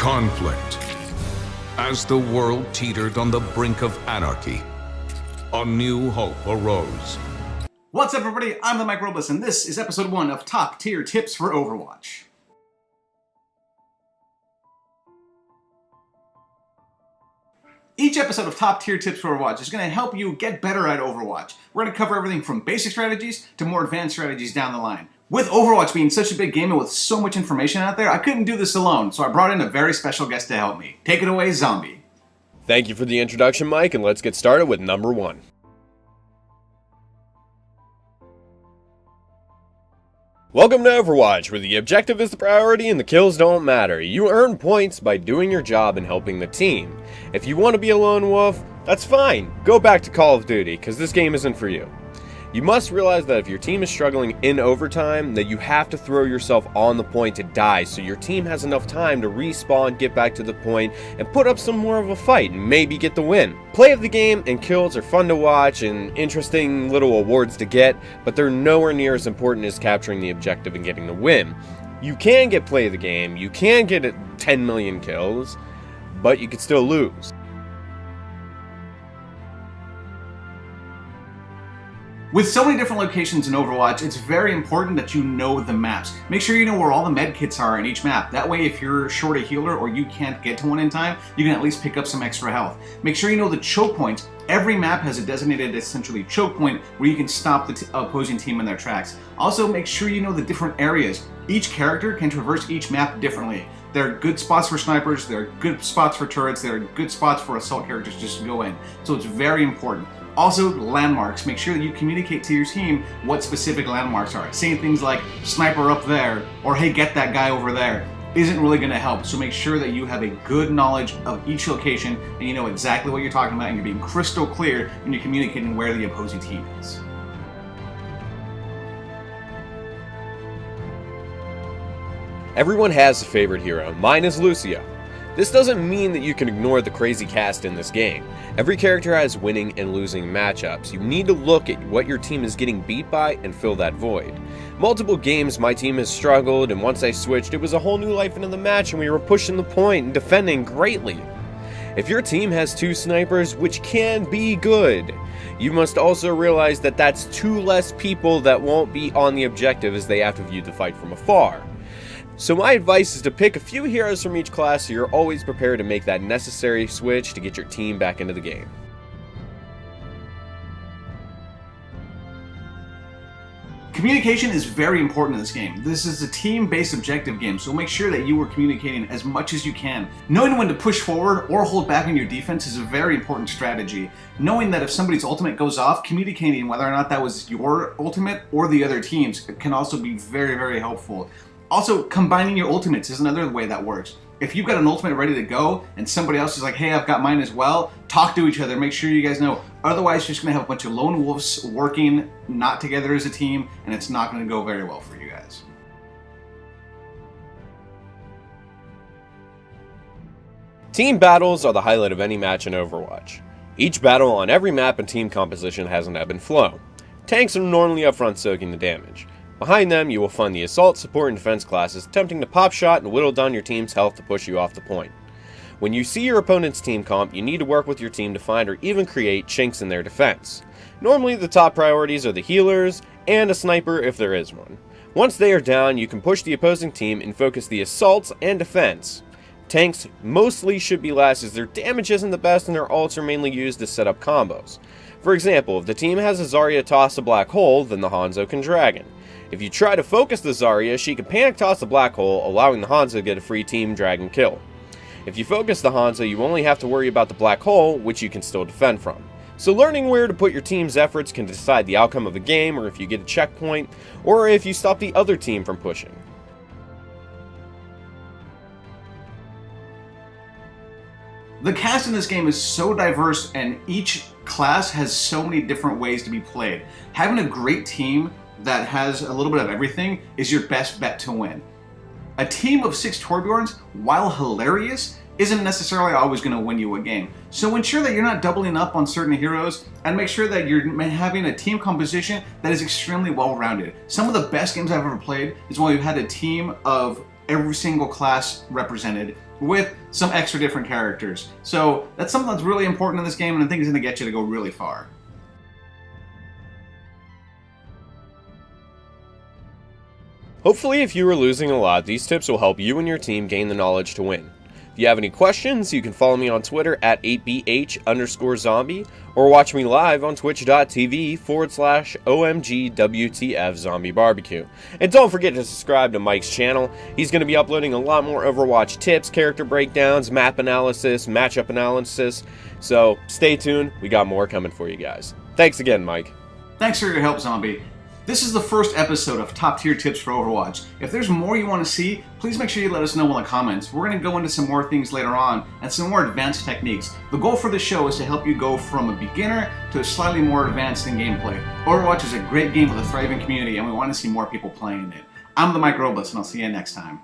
Conflict. As the world teetered on the brink of anarchy, a new hope arose. What's up, everybody? I'm TheMikeRobles, and this is episode 1 of Top Tier Tips for Overwatch. Each episode of Top Tier Tips for Overwatch is going to help you get better at Overwatch. We're going to cover everything from basic strategies to more advanced strategies down the line. With Overwatch being such a big game and with so much information out there, I couldn't do this alone, so I brought in a very special guest to help me. Take it away, Zombie. Thank you for the introduction, Mike, and let's get started with number 1. Welcome to Overwatch, where the objective is the priority and the kills don't matter. You earn points by doing your job and helping the team. If you want to be a lone wolf, that's fine. Go back to Call of Duty, because this game isn't for you. You must realize that if your team is struggling in overtime, that you have to throw yourself on the point to die so your team has enough time to respawn, get back to the point, and put up some more of a fight and maybe get the win. Play of the game and kills are fun to watch and interesting little awards to get, but they're nowhere near as important as capturing the objective and getting the win. You can get play of the game, you can get 10 million kills, but you could still lose. With so many different locations in Overwatch, it's very important that you know the maps. Make sure you know where all the med kits are in each map. That way, if you're short a healer or you can't get to one in time, you can at least pick up some extra health. Make sure you know the choke points. Every map has a designated, essentially, choke point where you can stop the opposing team in their tracks. Also, make sure you know the different areas. Each character can traverse each map differently. There are good spots for snipers, there are good spots for turrets, there are good spots for assault characters just to go in. So it's very important. Also, landmarks. Make sure that you communicate to your team what specific landmarks are. Saying things like, sniper up there, or hey, get that guy over there, isn't really going to help. So make sure that you have a good knowledge of each location and you know exactly what you're talking about and you're being crystal clear when you're communicating where the opposing team is. Everyone has a favorite hero. Mine is Lucio. This doesn't mean that you can ignore the crazy cast in this game. Every character has winning and losing matchups. You need to look at what your team is getting beat by and fill that void. Multiple games my team has struggled, and once I switched, it was a whole new life into the match and we were pushing the point and defending greatly. If your team has 2 snipers, which can be good, you must also realize that that's 2 less people that won't be on the objective as they have to view the fight from afar. So my advice is to pick a few heroes from each class so you're always prepared to make that necessary switch to get your team back into the game. Communication is very important in this game. This is a team-based objective game, so make sure that you are communicating as much as you can. Knowing when to push forward or hold back on your defense is a very important strategy. Knowing that if somebody's ultimate goes off, communicating whether or not that was your ultimate or the other team's can also be very, very helpful. Also, combining your ultimates is another way that works. If you've got an ultimate ready to go and somebody else is like, hey, I've got mine as well, talk to each other, make sure you guys know. Otherwise, you're just going to have a bunch of lone wolves working not together as a team, and it's not going to go very well for you guys. Team battles are the highlight of any match in Overwatch. Each battle on every map and team composition has an ebb and flow. Tanks are normally up front soaking the damage. Behind them, you will find the assault, support, and defense classes attempting to pop shot and whittle down your team's health to push you off the point. When you see your opponent's team comp, you need to work with your team to find or even create chinks in their defense. Normally, the top priorities are the healers and a sniper if there is one. Once they are down, you can push the opposing team and focus the assaults and defense. Tanks mostly should be last as their damage isn't the best and their ults are mainly used to set up combos. For example, if the team has a Zarya toss a black hole, then the Hanzo can Dragon. If you try to focus the Zarya, she can panic toss the black hole, allowing the Hanzo to get a free team Dragon kill. If you focus the Hanzo, you only have to worry about the black hole, which you can still defend from. So learning where to put your team's efforts can decide the outcome of a game, or if you get a checkpoint, or if you stop the other team from pushing. The cast in this game is so diverse and each class has so many different ways to be played. Having a great team that has a little bit of everything is your best bet to win. A team of 6 Torbjorns, while hilarious, isn't necessarily always going to win you a game. So ensure that you're not doubling up on certain heroes and make sure that you're having a team composition that is extremely well-rounded. Some of the best games I've ever played is when we've had a team of every single class represented, with some extra different characters. So that's something that's really important in this game, and I think is going to get you to go really far. Hopefully, if you are losing a lot, these tips will help you and your team gain the knowledge to win. If you have any questions, you can follow me on Twitter at 8bh_zombie or watch me live on twitch.tv/OMGWTF Zombie Barbecue. And don't forget to subscribe to Mike's channel. He's going to be uploading a lot more Overwatch tips, character breakdowns, map analysis, matchup analysis. So stay tuned, we got more coming for you guys. Thanks again, Mike. Thanks for your help, Zombie. This is the first episode of Top Tier Tips for Overwatch. If there's more you want to see, please make sure you let us know in the comments. We're going to go into some more things later on and some more advanced techniques. The goal for this show is to help you go from a beginner to a slightly more advanced in gameplay. Overwatch is a great game with a thriving community, and we want to see more people playing it. I'm TheMikeRobles, and I'll see you next time.